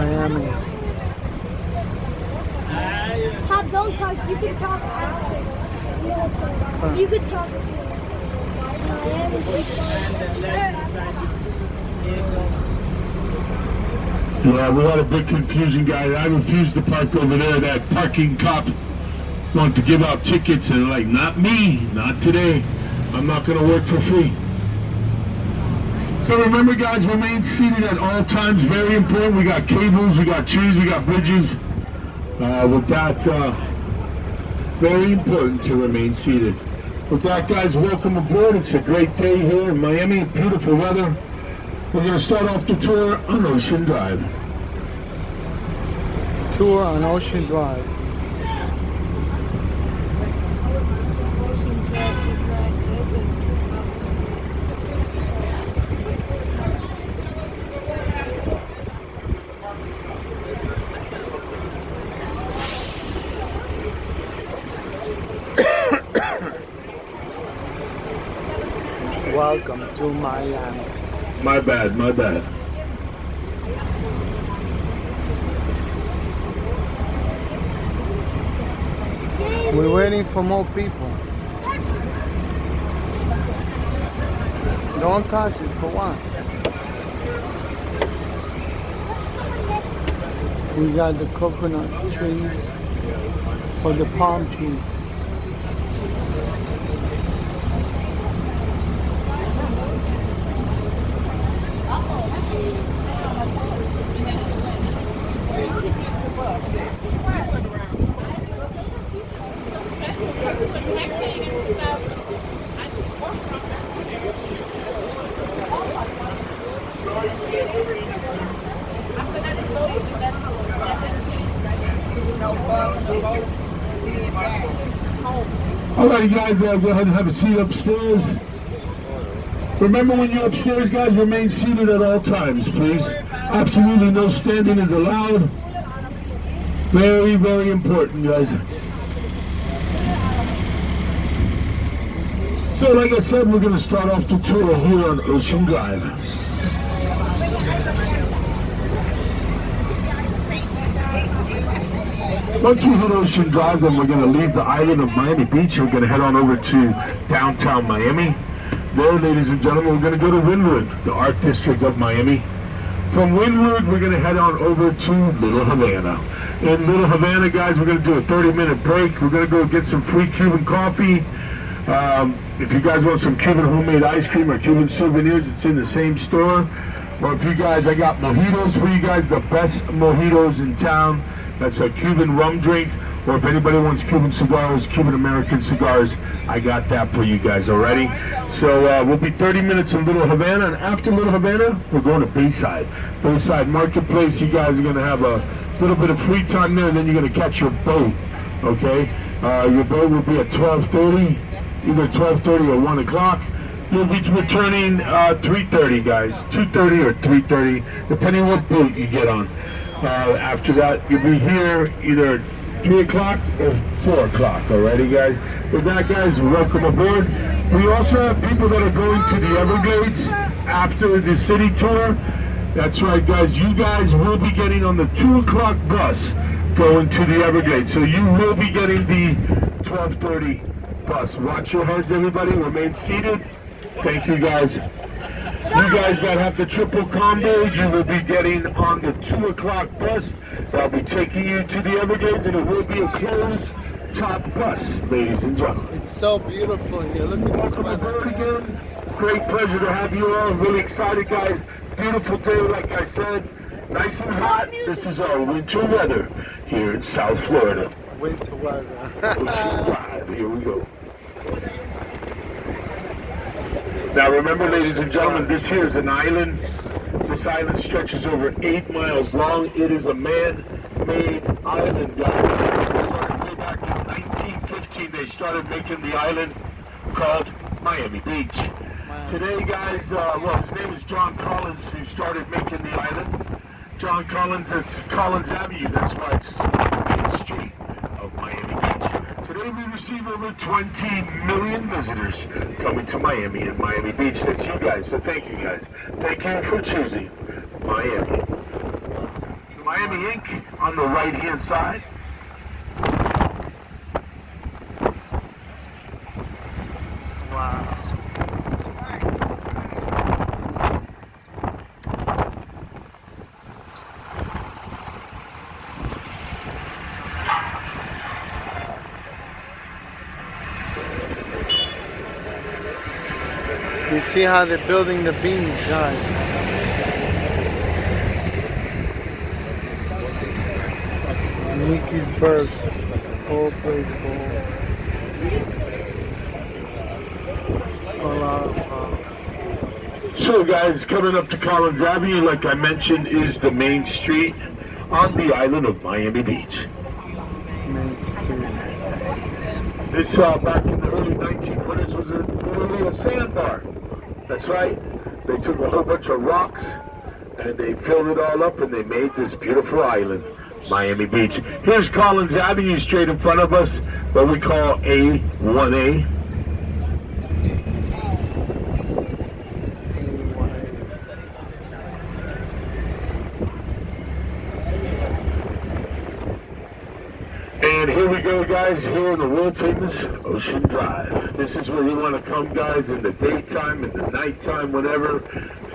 Miami. Pop, don't talk. You can talk after. You can talk. Yeah, we had a big confusion, guys. I refused to park over there. That parking cop wanted to give out tickets, and like, not me, not today. I'm not going to work for free. So remember, guys, remain seated at all times. Very important. We got cables, we got trees, we got bridges. With that, very important to remain seated. With that, guys, welcome aboard. It's a great day here in Miami. Beautiful weather. We're going to start off the tour on Ocean Drive. Tour on Ocean Drive. Welcome to Miami. My bad, my bad. We're waiting for more people. Don't touch it, for what? We got the coconut trees or the palm trees. Alright, guys, go ahead and have a seat upstairs. Remember, when you're upstairs, guys, remain seated at all times, please. Absolutely no standing is allowed. Very, very important, guys. So, like I said, we're going to start off the tour here on Ocean Drive. Once we hit Ocean Drive, then we're going to leave the island of Miami Beach. We're going to head on over to downtown Miami. There, ladies and gentlemen, we're going to go to Wynwood, the art district of Miami. From Wynwood, we're going to head on over to Little Havana. In Little Havana, guys, we're going to do a 30-minute break. We're going to go get some free Cuban coffee. If you guys want some Cuban homemade ice cream or Cuban souvenirs, it's in the same store. Or if you guys, I got mojitos for you guys, the best mojitos in town. That's a Cuban rum drink. Or if anybody wants Cuban cigars, Cuban American cigars, I got that for you guys already. So we'll be 30 minutes in Little Havana, and after Little Havana, we're going to Bayside. Bayside Marketplace, you guys are going to have a little bit of free time there, and then you're going to catch your boat, okay? Your boat will be at 12:30, either 12:30 or 1 o'clock. You'll be returning 3:30, guys, 2:30 or 3:30, depending on what boat you get on. After that, you'll be here either 3 o'clock or 4 o'clock, alrighty, guys? With that, guys, welcome aboard. We also have people that are going to the Everglades after the city tour. That's right, guys. You guys will be getting on the 2 o'clock bus going to the Everglades. So you will be getting the 12:30 bus. Watch your heads, everybody. Remain seated. Thank you, guys. You guys that have the triple combo, you will be getting on the 2 o'clock bus. That'll be taking you to the Everglades, and it will be a closed top bus, ladies and gentlemen. It's so beautiful here. Look at this Welcome weather. aboard again. Great pleasure to have you all. Really excited, guys. Beautiful day, like I said. Nice and hot. This is our winter weather here in South Florida. Winter weather. Ocean Drive. Here we go. Now remember, ladies and gentlemen, this here is an island. This island stretches over 8 miles long. It is a man-made island, guys. Way back in 1915, they started making the island called Miami Beach. Today, guys, well, his name is John Collins, who started making the island. John Collins, it's Collins Avenue. That's why it's Main Street of Miami Beach. Today we receive over 20 million visitors coming to Miami and Miami Beach. That's you guys, so thank you guys. Thank you for choosing Miami. To my Miami Ink on the right-hand side. Wow. You see how they're building the beams, guys. Mickey'sburg, whole place full. A lot of So guys, coming up to Collins Avenue, like I mentioned, is the main street on the island of Miami Beach. Main Street. This back in the early 1900s was literally a sandbar. That's right. They took a whole bunch of rocks and they filled it all up and they made this beautiful island, Miami Beach. Here's Collins Avenue straight in front of us, what we call A1A. And here we go, guys, here in the world famous Ocean Drive. This is where you want to come, guys, in the daytime, in the nighttime, whenever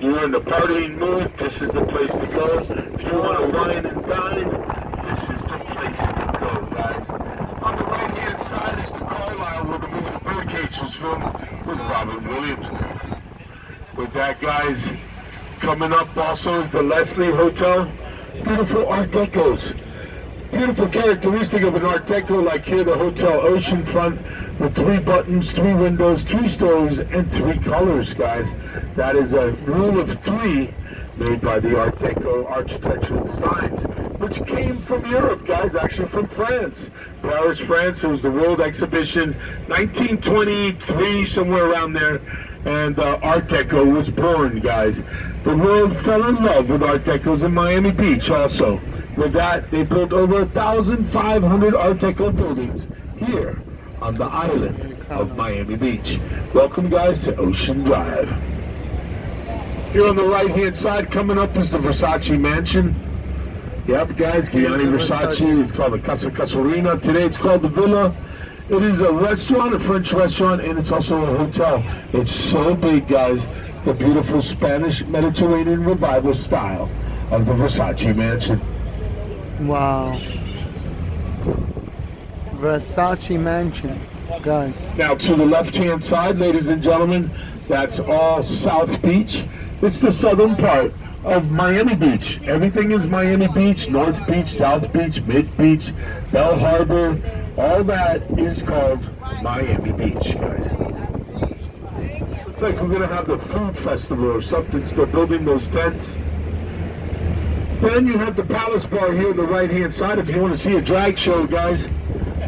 you're in the partying mood. This is the place to go. If you want to wine and dine, this is the place to go, guys. On the right-hand side is the Carlisle where the movie Birdcage was filmed with Robin Williams. With that, guys, coming up also is the Leslie Hotel. Beautiful Art Decos. Beautiful characteristic of an Art Deco, like here, the hotel oceanfront with 3 buttons, 3 windows, 3 stories, and 3 colors, guys. That is a rule of 3 made by the Art Deco architectural designs, which came from Europe, guys, actually from France. Paris, France. It was the World Exhibition, 1923, somewhere around there. And Art Deco was born, guys. The world fell in love with Art Decos in Miami Beach also. With that, they built over 1,500 Art Deco buildings here on the island of Miami Beach. Welcome, guys, to Ocean Drive. Here on the right-hand side, coming up is the Versace Mansion. Yep, guys, Gianni Versace. It's called the Casa Casorina. Today it's called the Villa. It is a restaurant, a French restaurant, and it's also a hotel. It's so big, guys. The beautiful Spanish Mediterranean revival style of the Versace Mansion. wow. Versace Mansion, guys. Now to the left-hand side, ladies and gentlemen, that's all South Beach. It's the southern part of Miami Beach. Everything is Miami Beach, North Beach, South Beach, Mid Beach, Bell Harbor. All that is called Miami Beach, guys. Looks like we're gonna have the food festival or something. Still building those tents. Then you have the Palace Bar here on the right-hand side if you want to see a drag show, guys.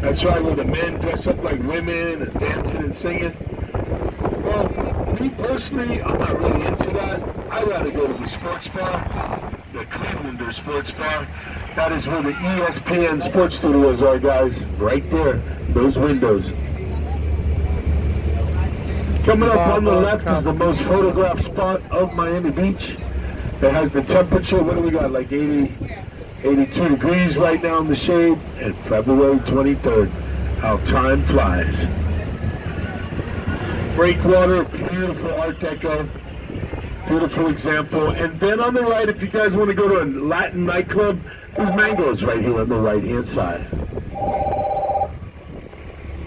That's right, where the men dress up like women and dancing and singing. Well, me personally, I'm not really into that. I'd rather go to the sports bar, the Clevelander Sports Bar. That is where the ESPN sports studios are, guys. Right there, those windows. Coming up on the left is the most photographed spot of Miami Beach. It has the temperature, what do we got, like 82 degrees right now in the shade, and February 23rd. How time flies. Breakwater, beautiful Art Deco, beautiful example. And then on the right, if you guys want to go to a Latin nightclub, there's Mango's right here on the right-hand side.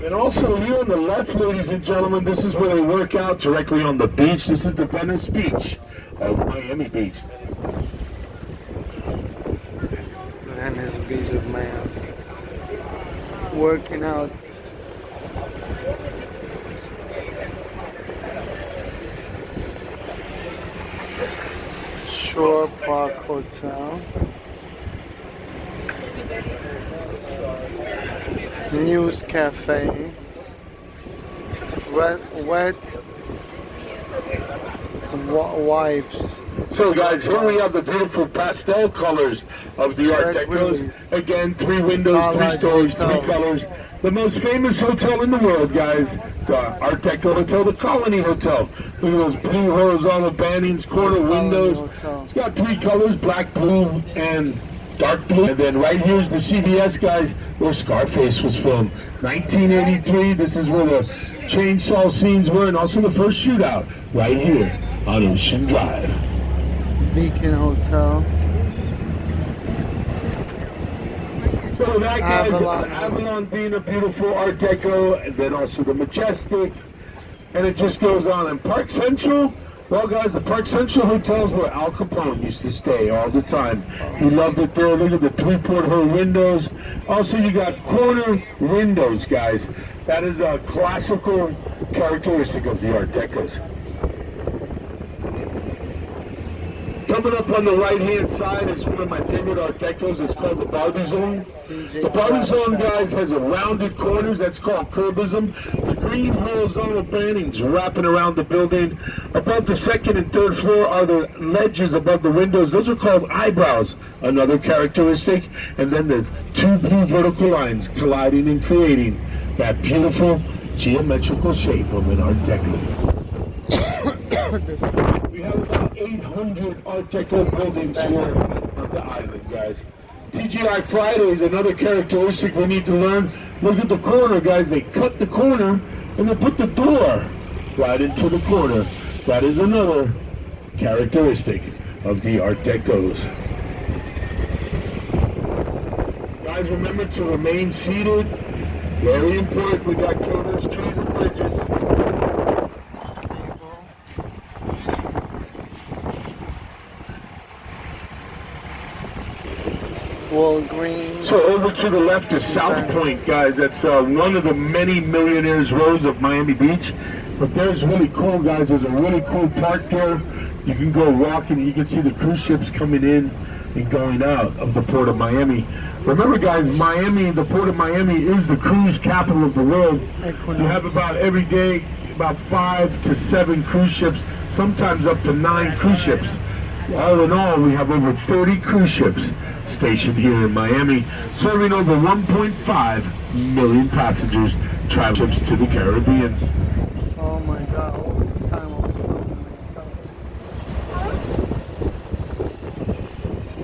And also here on the left, ladies and gentlemen, this is where they work out directly on the beach. This is the Venice Beach of Miami Beach. Venice Beach of Miami. Working out. Shore Park Hotel. News Cafe. Wet Wives. So guys, here we have the beautiful pastel colors of the Art Decos. Again, 3 windows, 3 stories, 3 colors. The most famous hotel in the world, guys, the Art Deco Hotel, the Colony Hotel. Look at those blue horizontal bandings, corner windows. It's got 3 colors, black, blue, and dark blue. And then right here's the CBS, guys, where Scarface was filmed. 1983, this is where the chainsaw scenes were, and also the first shootout, right here on Ocean Drive. Beacon Hotel. So that, guys, Avalon being a beautiful Art Deco, and then also the Majestic, and it just goes on. And Park Central, well, guys, the Park Central hotels where Al Capone used to stay all the time. He loved it there. Look at the 3-port-hole windows. Also, you got corner windows, guys. That is a classical characteristic of the Art Decos. Coming up on the right-hand side is one of my favorite Art Decos. It's called the Barbie Zone. The Barbie Zone, guys, has a rounded corners. That's called curbism. The green horizontal paintings wrapping around the building. Above the second and third floor are the ledges above the windows. Those are called eyebrows, another characteristic. And then the 2 blue vertical lines colliding and creating that beautiful geometrical shape of an Art Deco. We have about 800 Art Deco buildings here on the island, guys. TGI Friday is another characteristic we need to learn. Look at the corner, guys. They cut the corner and they put the door right into the corner. That is another characteristic of the Art Decos. Guys, remember to remain seated. Very important. We got corners, trees, and bridges. Walgreens. So over to the left is South Point, guys. That's one of the many millionaires' rows of Miami Beach. But there's really cool, guys. There's a really cool park there. You can go walking. You can see the cruise ships coming in and going out of the Port of Miami. Remember, guys, Miami, the Port of Miami is the cruise capital of the world. You have about every day about 5 to 7 cruise ships, sometimes up to 9 cruise ships. All in all, we have over 30 cruise ships stationed here in Miami, serving over 1.5 million passengers, travel ships to the Caribbean. Oh my God, all this time I was filming myself.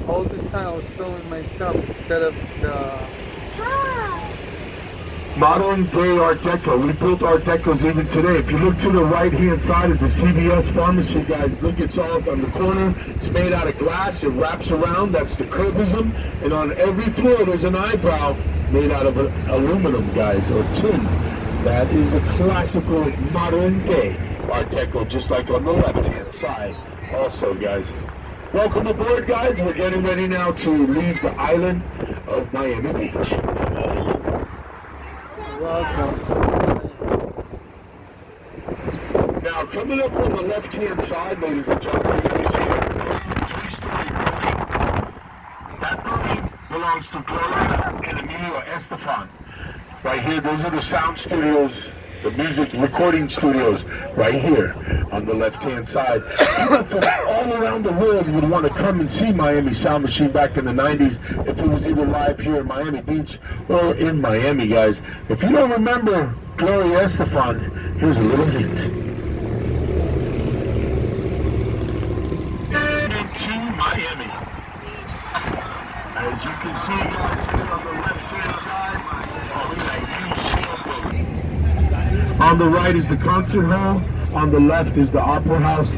All this time I was filming myself instead of the... Modern day Art Deco. We built Art Decos even today. If you look to the right-hand side of the CVS pharmacy, guys, look, it's all on the corner. It's made out of glass. It wraps around. That's the curbism. And on every floor, there's an eyebrow made out of aluminum, guys, or tin. That is a classical modern day Art Deco, just like on the left-hand side. Also, guys, welcome aboard, guys. We're getting ready now to leave the island of Miami Beach. Welcome. Now, coming up on the left-hand side, ladies and gentlemen, you see a 3-story building. That building belongs to Gloria and Emilio Estefan. Right here, those are the sound studios, the music recording studios, right here on the left-hand side. People from all around the world would want to come and see Miami Sound Machine back in the 90s if it was either live here in Miami Beach or in Miami, guys. If you don't remember Gloria Estefan, here's a little hint. Into Miami. As you can see, guys, here on the left-hand side, we got a huge building. On the right is the concert hall. On the left is the Opera House.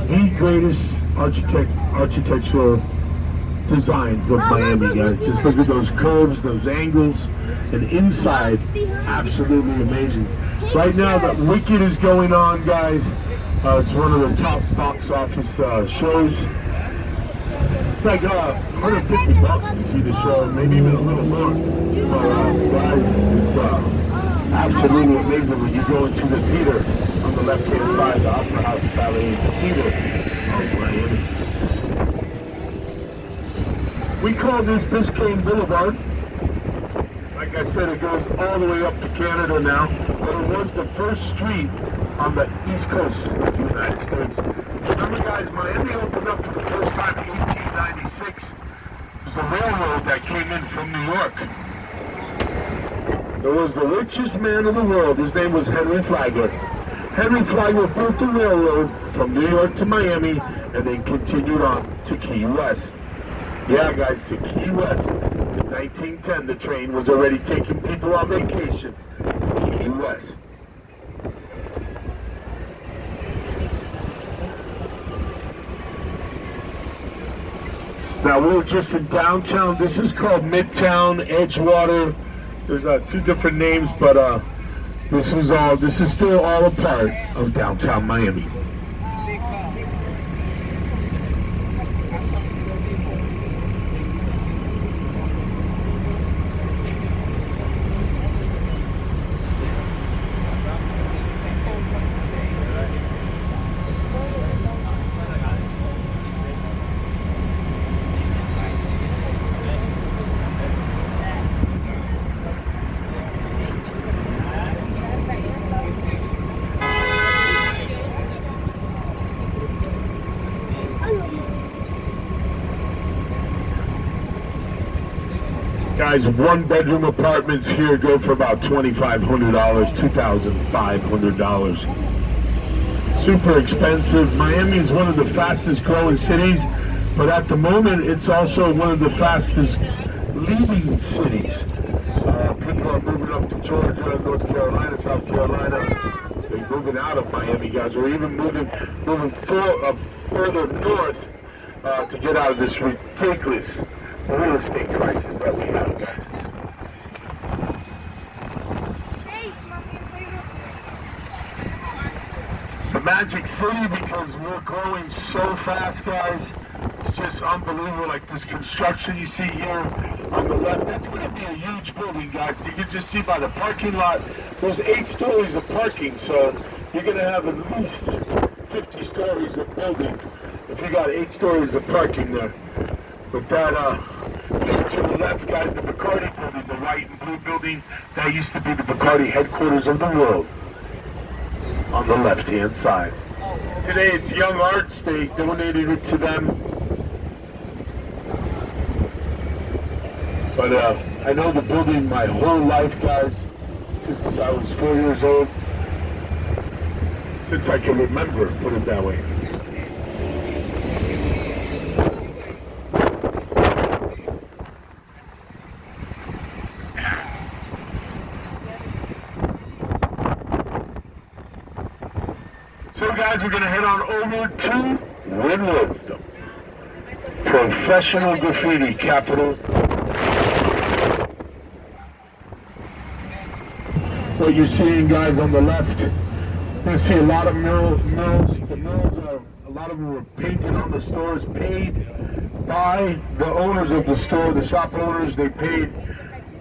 The greatest architectural designs of Miami, guys. Just look at those curves, those angles, and inside, absolutely amazing. Right now, the Wicked is going on, guys. It's one of the top box office shows. It's like $150 to see the show, maybe even a little more. So, guys, it's absolutely amazing when you go into the theater on the left-hand side, the Opera House Ballet Theater of Miami. We call this Biscayne Boulevard. Like I said, it goes all the way up to Canada now, but it was the first street on the east coast of the United States. Remember, guys, Miami opened up for the first time in 1896. It was the railroad that came in from New York. It was the richest man in the world. His name was Henry Flagler. Henry Flagler built the railroad from New York to Miami and then continued on to Key West. Yeah, guys, to Key West. In 1910, the train was already taking people on vacation. Key West. Now, we were just in downtown. This is called Midtown, Edgewater. There's two different names, but this is still all a part of downtown Miami. Guys, one-bedroom apartments here go for about $2,500, $2,500. Super expensive. Miami is one of the fastest growing cities, but at the moment, it's also one of the fastest leaving cities. People are moving up to Georgia, North Carolina, South Carolina. They're moving out of Miami, guys, or even moving further north to get out of this ridiculous real estate crisis that we have, guys. The Magic City, because we're growing so fast, guys. It's just unbelievable. Like this construction you see here on the left, that's going to be a huge building, guys. You can just see by the parking lot, there's 8 stories of parking, so you're going to have at least 50 stories of building if you got 8 stories of parking there. But that, to the left, guys, the Bacardi building, the white and blue building, that used to be the Bacardi headquarters of the world on the left-hand side. Today it's Young Arts. They donated it to them. But I know the building my whole life, guys, since I was 4 years old. Since I can remember, put it that way. So guys, we're going to head on over to Wynwood, the professional graffiti capital. What you're seeing, guys, on the left, you're going to see a lot of murals. The murals are, a lot of them were painted on the stores, paid by the owners of the store, the shop owners. They paid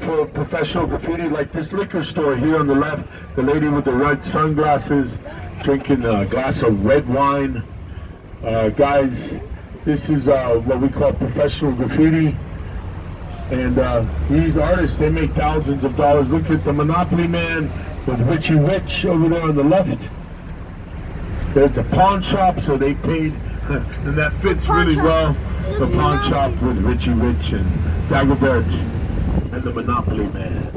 for professional graffiti, like this liquor store here on the left, the lady with the red sunglasses, drinking a glass of red wine. Guys, this is what we call professional graffiti. And these artists, they make thousands of dollars. Look at the Monopoly Man with Richie Rich over there on the left. There's a pawn shop, so they paid, and that fits really well. The pawn shop with Richie Rich and Dagobert and the Monopoly Man.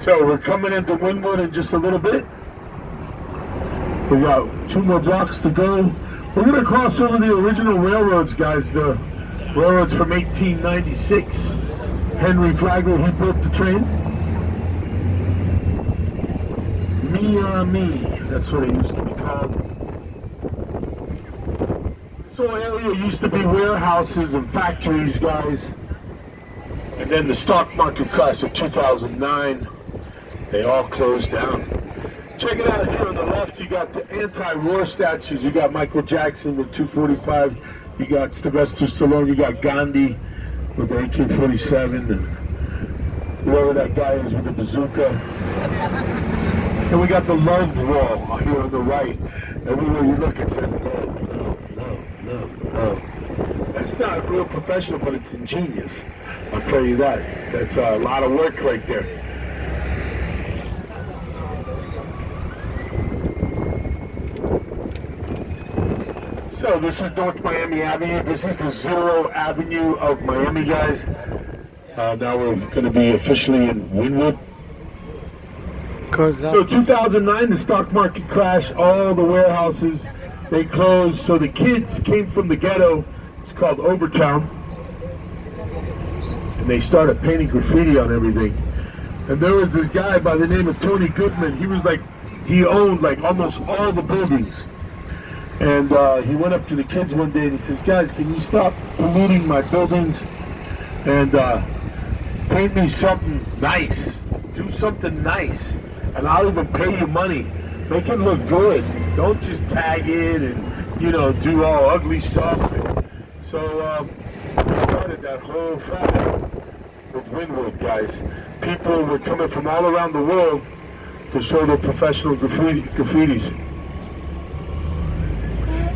So we're coming into Wynwood in just a little bit. We got 2 more blocks to go. We're going to cross over the original railroads, guys. The railroads from 1896. Henry Flagler, he built the train. Miami, that's what it used to be called. This whole area used to be warehouses and factories, guys. And then the stock market crash of 2009. They all closed down. Check it out here on the left. You got the anti-war statues. You got Michael Jackson with 245. You got Sylvester Stallone. You got Gandhi with the AK-47. And whoever that guy is with the bazooka. And we got the love wall here on the right. Everywhere you look, it says no, no, no, no, no. That's not real professional, but it's ingenious. I'll tell you that. That's a lot of work right there. So this is North Miami Avenue. This is the Zero Avenue of Miami, guys. Now we're going to be officially in Wynwood. Goes So up. 2009, the stock market crashed. All the warehouses, they closed. So the kids came from the ghetto. It's called Overtown. And they started painting graffiti on everything. And there was this guy by the name of Tony Goodman. He owned like almost all the buildings. And he went up to the kids one day and he says, guys, can you stop polluting my buildings and paint me something nice? Do something nice. And I'll even pay you money. Make it look good. Don't just tag it and, you know, do all ugly stuff. So we started that whole fad with Wynwood, guys. People were coming from all around the world to show their professional graffitis.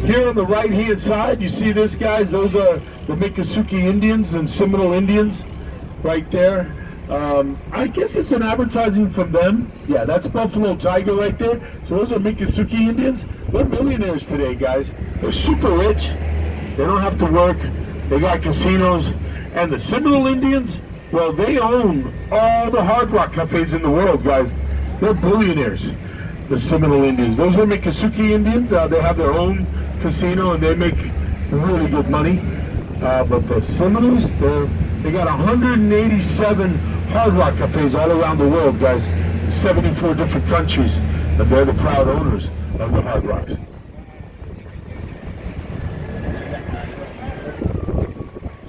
Here on the right-hand side, you see this, guys? Those are the Miccosukee Indians and Seminole Indians right there. I guess it's an advertising from them. Yeah, that's Buffalo Tiger right there. So those are Miccosukee Indians. They're millionaires today, guys. They're super rich. They don't have to work. They got casinos. And the Seminole Indians, well, they own all the Hard Rock cafes in the world, guys. They're billionaires, the Seminole Indians. Those are Miccosukee Indians. They have their own casino and they make really good money. But the Seminoles, they got 187 Hard Rock cafes all around the world, guys. 74 different countries. And they're the proud owners of the Hard Rocks.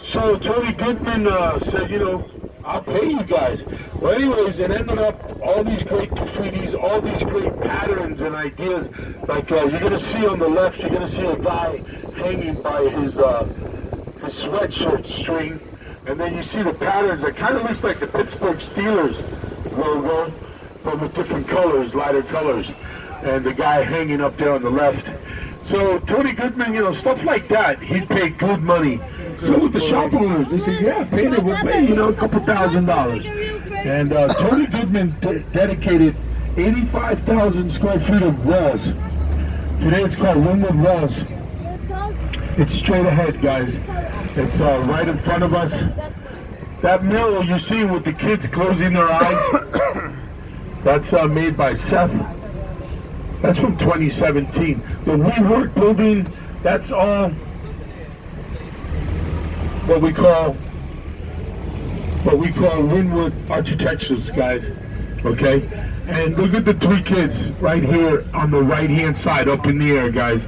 So Tony Goodman said, you know, I'll pay you guys. Well, anyways, it ended up all these great graffitis, all these great patterns and ideas. Like you're going to see on the left, you're going to see a guy hanging by his sweatshirt string. And then you see the patterns. It kind of looks like the Pittsburgh Steelers logo, but with different colors, lighter colors. And the guy hanging up there on the left. So Tony Goodman, you know, stuff like that, he'd pay good money. So with the shop owners, they said, yeah, pay it, we'll pay, you know, a couple $1,000. And Tony Goodman dedicated 85,000 square feet of walls. Today it's called Wynwood Walls. It's straight ahead, guys. It's right in front of us. That mural you see with the kids closing their eyes, that's made by Seth. That's from 2017. The WeWork building, that's all what we call Wynwood architectures, guys. Okay? And look at the three kids right here on the right-hand side, up in the air, guys.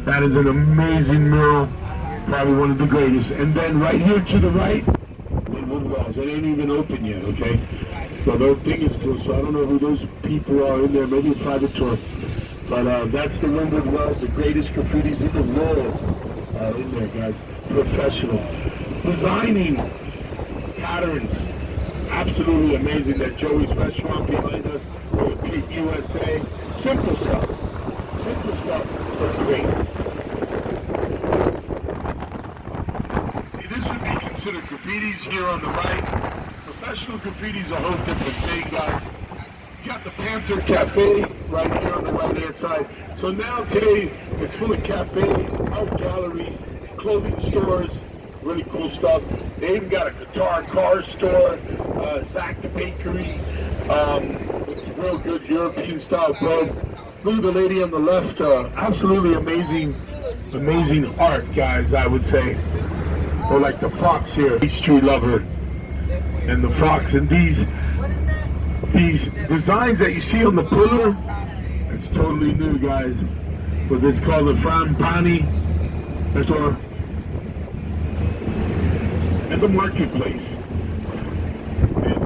That is an amazing mural, probably one of the greatest. And then right here to the right, Wynwood Walls. It ain't even open yet, okay? So the thing is cool. So I don't know who those people are in there. Maybe a private tour. But that's the Wynwood Walls, the greatest graffitis in the world in there, guys. Professional. Designing patterns. Absolutely amazing. That Joey's restaurant behind us, with Pete USA. Simple stuff. Simple stuff, but great. See, this would be considered graffitis here on the right. Professional graffiti's a whole different thing, guys. You got the Panther Cafe right here on the right-hand side. So now today, it's full of cafes, art galleries, clothing stores, really cool stuff. They even got a guitar car store, Zach the Bakery, with real good European style bread. Look at the lady on the left, absolutely amazing art, guys, I would say. Or like the fox here, Street Lover, and the fox, and these designs that you see on the pillar, it's totally new, guys. But it's called the Frambani, that's our, and the marketplace. And then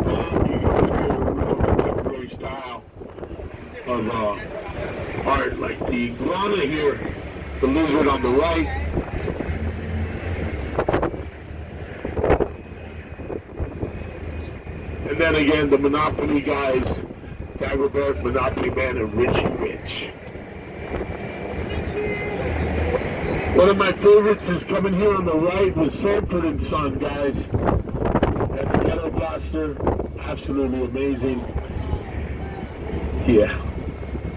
you got a real contemporary style of art, like the iguana here, the lizard on the right. And then again, the Monopoly guys, Dagobert, Monopoly Man, and Richie Rich. One of my favorites is coming here on the right with Sanford and Son, guys. And the Ghetto Blaster, absolutely amazing. Yeah.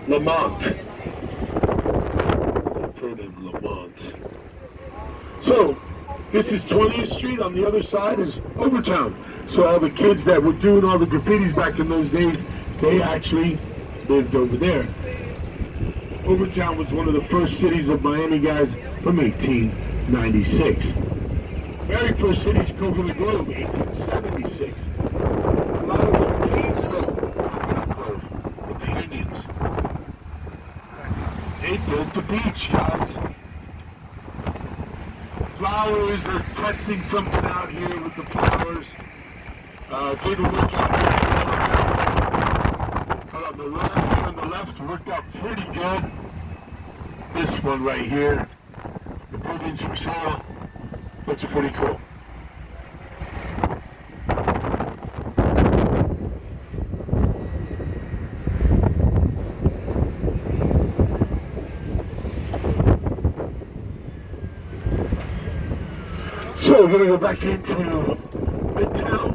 Lamont. Sanford and Lamont. So, this is 20th Street. On the other side is Overtown. So all the kids that were doing all the graffitis back in those days, they actually lived over there. Overtown was one of the first cities of Miami, guys, from 1896. Very first city to come from the globe, 1876. A lot of them came from the globe, with the Indians. They built the beach, guys. Flowers, they're testing something out here with the flowers. Take a look out here. Cut on the right here on the left worked out pretty good. This one right here, the building's for sale. Looks pretty cool. So we're gonna go back into Midtown.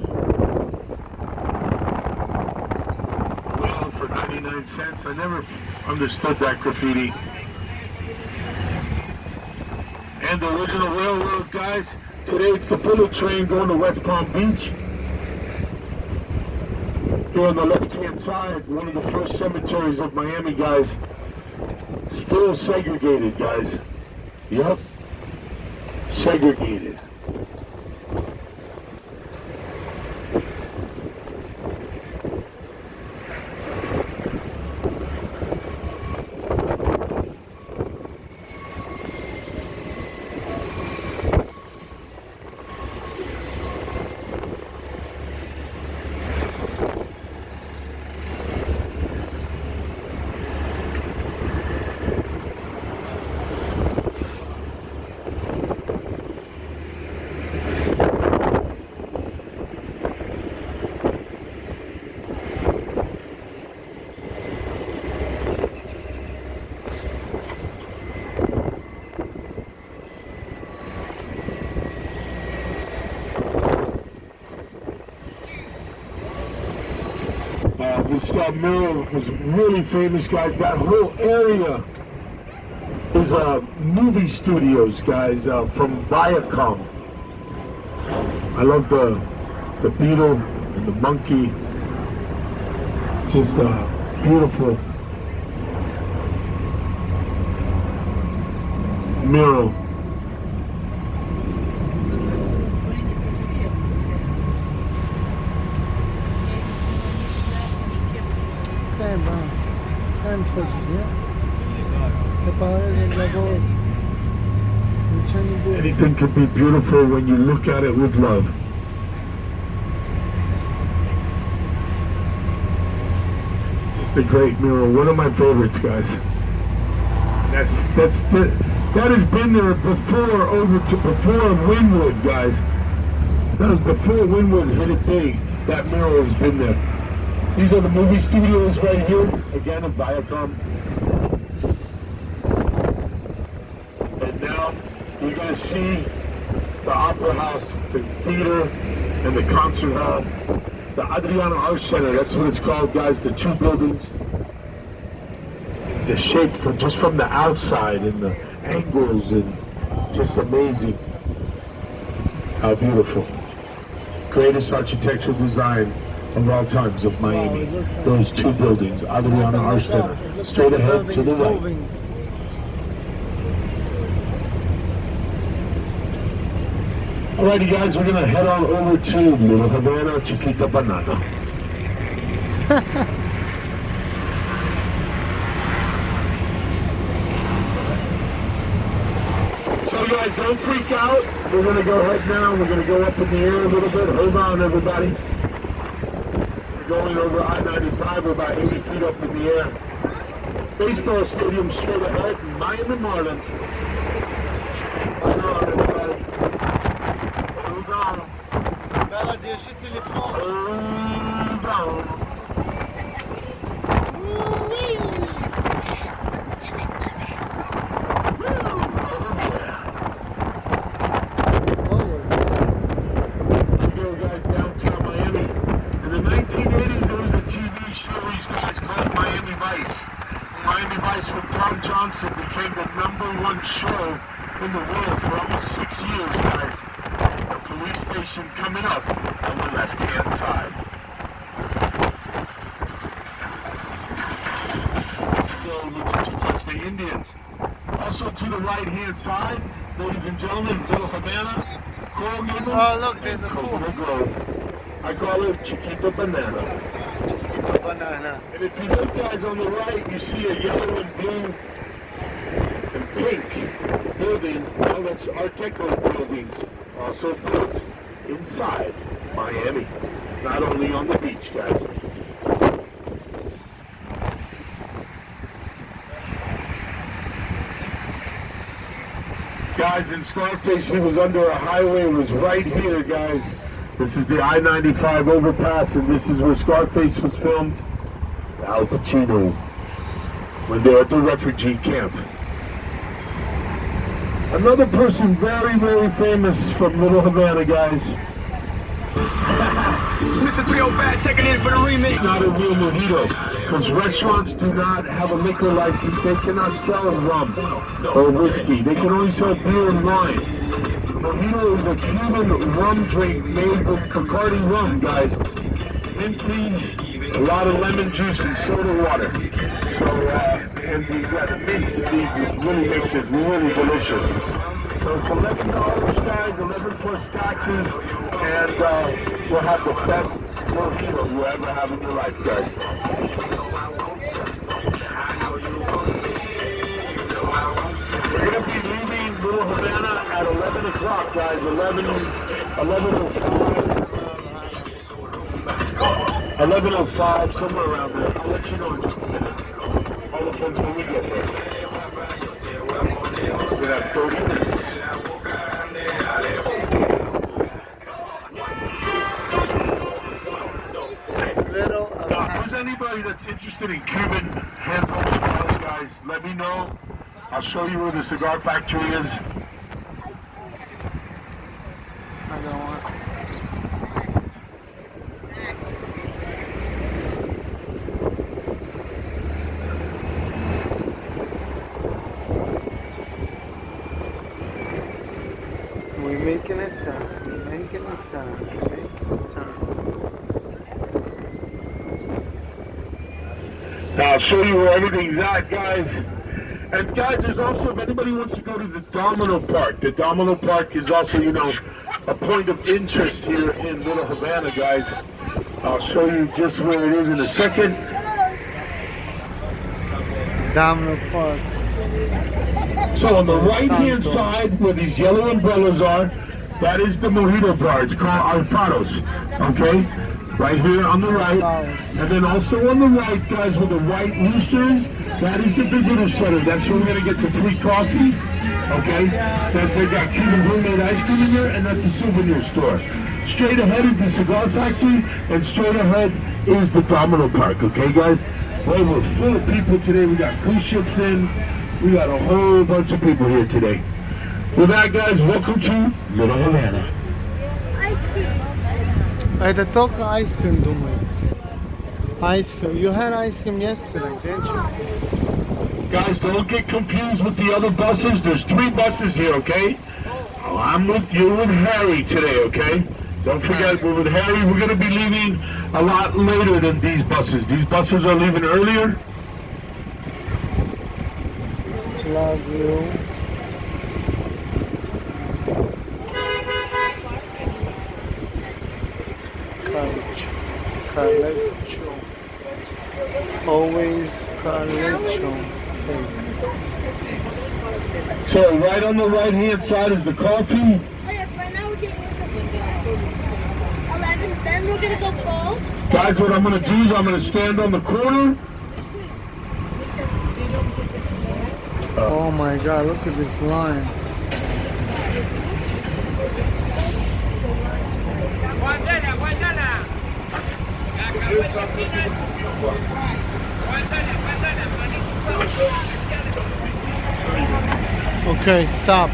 Well, for 99 cents. I never understood that graffiti. And the original railroad, guys. Today it's the bullet train going to West Palm Beach. Here on the left-hand side, one of the first cemeteries of Miami, guys. Still segregated, guys. Yep. Segregated. This mural was really famous, guys. That whole area is movie studios, guys, from Viacom. I love the beetle and the monkey. Just a beautiful mural. Anything can be beautiful when you look at it with love. Just a great mural. One of my favorites, guys. That has been there before Wynwood, guys. That was before Wynwood hit it big. That mural has been there. These are the movie studios right here, again in Viacom. And now you're going to see the Opera House, the theater, and the concert hall. The Adriana Art Center, that's what it's called, guys, the two buildings. The shape just from the outside and the angles and just amazing. How beautiful. Greatest architectural design of all times of Miami. Those two buildings, Adriana Art Center, straight ahead to the right. Alrighty guys, we're gonna head on over to Little Havana, Chiquita Banana. So guys, don't freak out. We're gonna go ahead now. We're gonna go up in the air a little bit. Hold on everybody. Going over I-95, we're about 80 feet up in the air. Baseball stadium straight ahead, Miami Marlins. Hold on, everybody. Hold on. Hold on. Became the #1 show in the world for almost 6 years, guys. The police station coming up on the left-hand side. the Indians. Also to the right-hand side, ladies and gentlemen, Little Havana, Coral Gables, Oh, look, there's a Coconut pool. Grove. I call it Chiquita Banana. Chiquita banana. And if you look, guys, on the right, you see a yellow and blue and pink building. Well, that's Art Deco buildings, also built inside Miami, not only on the beach, guys. Guys, in Scarface, he was under a highway. It was right here, guys. This is the I-95 overpass, and this is where Scarface was filmed. Al Pacino, when they were at the refugee camp. Another person very, very famous from Little Havana, guys. Mr. 305 checking in for the remix. Not a real mojito, because restaurants do not have a liquor license. They cannot sell rum or whiskey. They can only sell beer and wine. Mojito is a Cuban rum drink made with Bacardi rum, guys. Mint leaves, a lot of lemon juice and soda water. So, and the mint leaves really makes it really delicious. So it's $11, guys, 11 plus taxes, and you'll have the best mojito you ever have in your life, guys. We're going to be leaving Little Havana at 11 o'clock, guys, 11:05, somewhere around there. I'll let you know in just a minute. All depends when we get there. We have 30 minutes. Now, if there's anybody that's interested in Cuban hand-rolled cigars, guys, let me know. I'll show you where the cigar factory is. I don't want. We're making it time. We're making it time. We're making it time. Now, I'll show you where everything's at, guys. And guys, there's also, if anybody wants to go to the Domino Park, the Domino Park is also, you know, a point of interest here in Little Havana, guys. I'll show you just where it is in a second. Domino Park. So on the right-hand side, where these yellow umbrellas are, that is the mojito bar. It's called Alfaros, okay? Right here on the right. And then also on the right, guys, where the white rooster is, that is the visitor center. That's where we're going to get the free coffee, okay? Then they got Cuban homemade ice cream in there, and that's a souvenir store. Straight ahead is the cigar factory, and straight ahead is the Domino Park, okay, guys? Well, we're full of people today. We got cruise ships in. We got a whole bunch of people here today. With that, guys, welcome to Little Havana. Ice cream. Hey, the Toka ice cream, думаю. Ice cream. You had ice cream yesterday, didn't you? Guys, don't get confused with the other buses. There's 3 buses here, okay? You're with Harry today, okay? Don't forget, we're with Harry. We're going to be leaving a lot later than these buses. These buses are leaving earlier. Love you. Calecho. Always Calecho. So right on the right-hand side is the coffee. Oh yes, right now we're getting 11, then we're gonna go bold. Guys, what I'm going to do is I'm going to stand on the corner. Oh my God, look at this line. Okay, stop.